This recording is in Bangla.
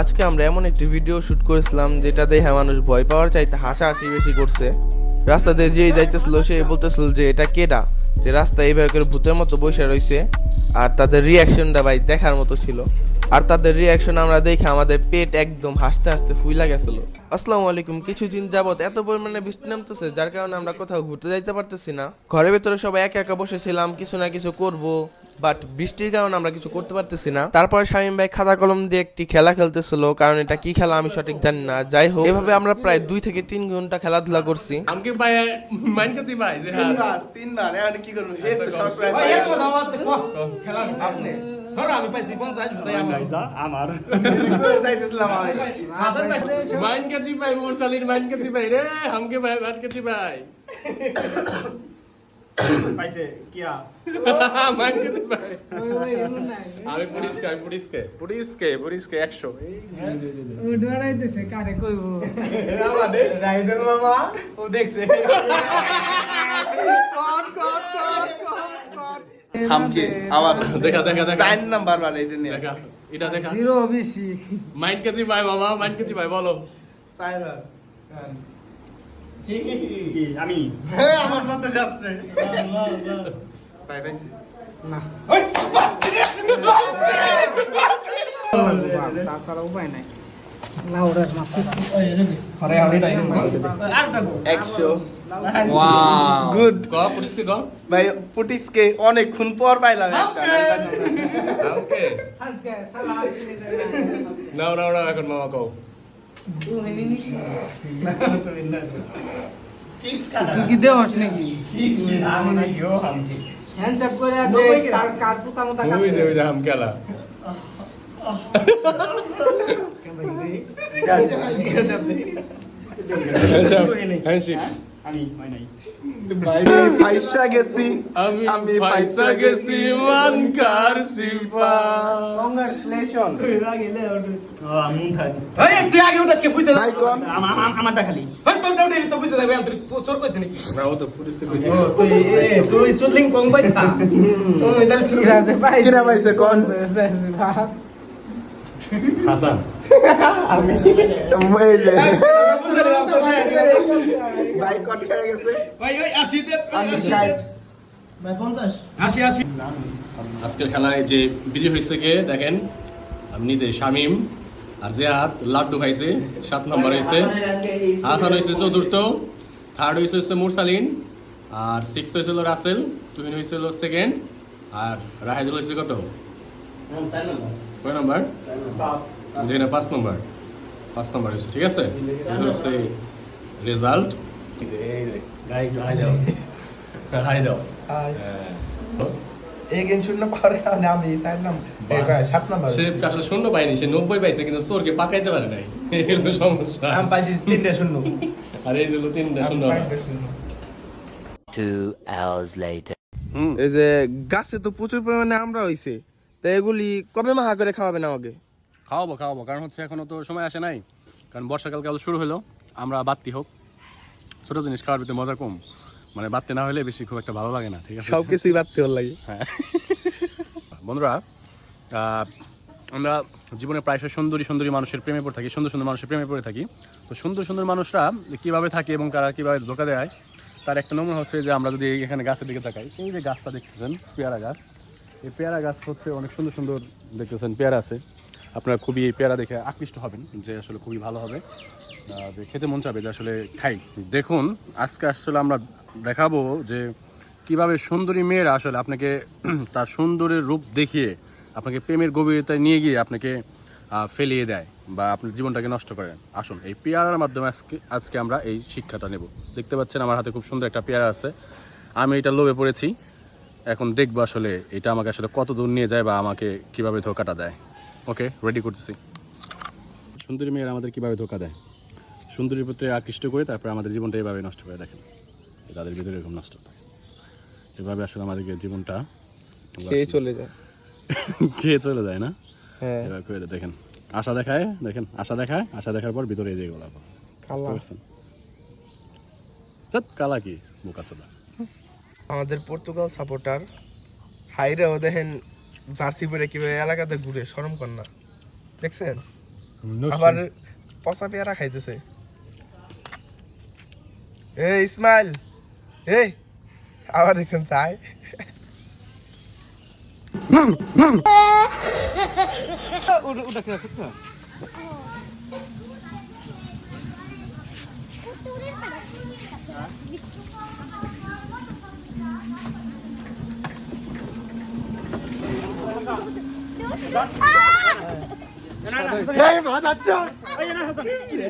আজকে আমরা এমন একটি ভিডিও শুট করেছিলাম যেটা দেখে মানুষ ভয় পাওয়ার চাইতে হাসাহাসি বেশি করছে। রাস্তা দিয়ে যেই যাইতেছিল সে বলতেছিল যে এটা কেডা, যে রাস্তা এইভাবে করে ভূতের মতো বসে রয়েছে। আর তাদের রিয়াকশনটা ভাই দেখার মতো ছিল। আর তাদের রিয়াকশন আমরা দেখে আমাদের পেট একদম হাসতে হাসতে ফুইলা গেছিল। আসসালামু আলাইকুম। কিছুদিন যাবত এত পরিমাণে বৃষ্টি নামতেছে যার কারণে আমরা কোথাও ঘুরতে যাইতে পারতেছি না। ঘরের ভেতরে সবাই একা একা বসেছিলাম, কিছু না কিছু করব, বাট বৃষ্টির কারণে আমরা কিছু করতে পারতেছি না। তারপরে শামীম ভাই খাতা কলম দিয়ে একটি খেলা খেলতেছিল, কারণ এটা কি খেলা আমি সঠিক জানি না। যাই হোক, এভাবে আমরা প্রায় 2 থেকে 3 ঘন্টা খেলাধুলা করছি। আমাকে ভাই মাইন্ড করছি ভাই যে তিনবার এখন কি করব? এই তো সব ভাই এক কথা বলতে খেলা আপনি ধরো আমি পাইছি 50 ভোটাই আমার যাইতেছিলাম আমি। হাসান ভাই মাইন্ড করছি ভাই মুরসালির মাইন্ড করছি ভাই রে আমাকে ভাই মাইন্ড করছি ভাই পাইছে কিয়া মাইন্ড করছি ভাই ওই এমন নাই আমি পুলিশকে 100 ও ডরাইতেছে কারে কইবো আমাদের রাইদুল মামা ও দেখছে হামকে আবার দেখা 4 নাম্বার বারে এটা নিয়ে দেখা এটা দেখা জিরো বেশি মাইন্ড করছি ভাই মামা মাইন্ড করছি ভাই বলো 4 বার আমি আমার মত যাচ্ছে পাইছি না তাছাড়া উপায় নাই লাউডার মাত্র হরে হরে টাইম আরেকটা গো 100 ওয়াও গুড ক পুলিশকে ক ভাই পুটিসকে অনেকক্ষণ পর পাইলাম একটা ওকে আজকে সালা আসলে নাও এখন মামা কও তুই কি দেওয়াস নাকি হ্যান্ডশেক করে দে তার কার্পুতা মতো ওই যে হাম খেলা হ্যান্ডশেক আমি হয় নাই ভাই পয়সা গেছি আমি পয়সা গেছি মানকার সিপা কংগ্রাচুলেশন মুন থাক এই তুই আগে উঠাস কে বুঝতে ভাই কোন আমারটা খালি এই তোরটা উঠে তো বুঝতে যাবে তুই চোর কইছিস নাকি নাও তো পুলিশে কইছি তুই চুদলিং কম পয়সা তুই তাহলে চুরি আছে ভাই কিরা পাইছে কোন হাসান আমি এই যে ভাই কট খেয়ে গেছে ভাই ওই 80 তে আমি 60 ভাই 50 80 আজকের খেলায় যে বিজয় হয়েছে কে দেখেন, আমি নিজে শামিম আর জিয়াদ লাড্ডু খাইছে 7 নম্বর হয়েছে, হাসান হয়েছে চতুর্থ, থার্ড হয়েছে মুরসালিন, আর 6th হয়েছিল রাসেল, তুহিন হয়েছিল সেকেন্ড, আর রাহেদুল হয়েছে কত কয় নম্বর? যেখানে 5 নম্বর হয়েছে। ঠিক আছে, এটা হচ্ছে রেজাল্ট। হাই দাও এই গেম শূন্য পাওয়ার কারণে আমি 4 নাম্বার 7 নাম্বার সে আসলে শূন্য পায়নি, সে 90 পাইছে, কিন্তু চোরকে পাকাইতে পারে নাই, এই হলো সমস্যা। আমি পাইছি 3টা শূন্য আর এই হলো 3টা শূন্য। 2 hours later. এই যে গাছে তো প্রচুর পরিমাণে আমরা হইছে, তো এগুলি কবে মাহা করে খাওয়াবেন আমাকে? খাওয়াবো, কারণ হচ্ছে এখনো তো সময় আসে নাই, কারণ বর্ষাকাল কাল শুরু হলো। আমরা বাত্তি হোক, ছোট জিনিস খাওয়ার ভিতরে মজা কম, মানে বাত্তি না হলে বেশি খুব একটা ভালো লাগে না। ঠিক আছে, সবকিছুই বাড়তে ভালো লাগে। হ্যাঁ বন্ধুরা, আমরা জীবনে প্রায়শই সুন্দরী মানুষের প্রেমে পড়ে থাকি, সুন্দর মানুষের প্রেমে পড়ে থাকি। তো সুন্দর মানুষরা কীভাবে থাকে এবং তারা কীভাবে ধোকা দেয় তার একটা নমুনা হচ্ছে যে আমরা যদি এখানে গাছের দিকে তাকাই, এই যে গাছটা দেখতেছেন পেয়ারা গাছ, এই পেয়ারা গাছ হচ্ছে অনেক সুন্দর দেখতেছেন পেয়ারা আছে। আপনারা খুবই এই পেয়ারা দেখে আকৃষ্ট হবেন যে আসলে খুবই ভালো হবে, খেতে মন চাবে যে আসলে খাই। দেখুন আজকে আসলে আমরা দেখাবো যে কিভাবে সুন্দরী মেয়েরা আসলে আপনাকে তার সুন্দরের রূপ দেখিয়ে আপনাকে প্রেমের গভীরতায় নিয়ে গিয়ে আপনাকে ফেলিয়ে দেয় বা আপনার জীবনটাকে নষ্ট করেন। আসুন এই পেয়ারার মাধ্যমে আজকে আমরা এই শিক্ষাটা নেব। দেখতে পাচ্ছেন আমার হাতে খুব সুন্দর একটা পেয়ারা আছে, আমি এটা লোভে পড়েছি। এখন দেখবো আসলে এটা আমাকে আসলে কত দূর নিয়ে যায় বা আমাকে কিভাবে ধোকাটা দেয়। ওকে, রেডি করতেছি। সুন্দরী মেয়েরা আমাদের কিভাবে ধোকা দেয়, সুন্দরীর প্রতি আকৃষ্ট করে তারপরে আমাদের জীবনটা এভাবে নষ্ট করে। দেখেন তাদের ভিতরে এরকম নষ্ট হয়, এভাবে আসলে আমাদেরকে জীবনটা খেয়ে চলে যায় না। হ্যাঁ, এভাবে করে দেখেন আশা দেখার পর ভিতরে যে গোলাপ কালা কি বোকা চোদা। আমাদের পর্তুগাল সাপোর্টার হাইরেও দেখেন জার্সি পরে কিভাবে এলাকাতে ঘুরে, শরম কর না, দেখছেন? আবার পচা পেয়ারা খাইতেছে। এই ইসমাইল, এই আবার দেখছেন চাই। এই মা যাচ্ছ এই না হাসান কি রে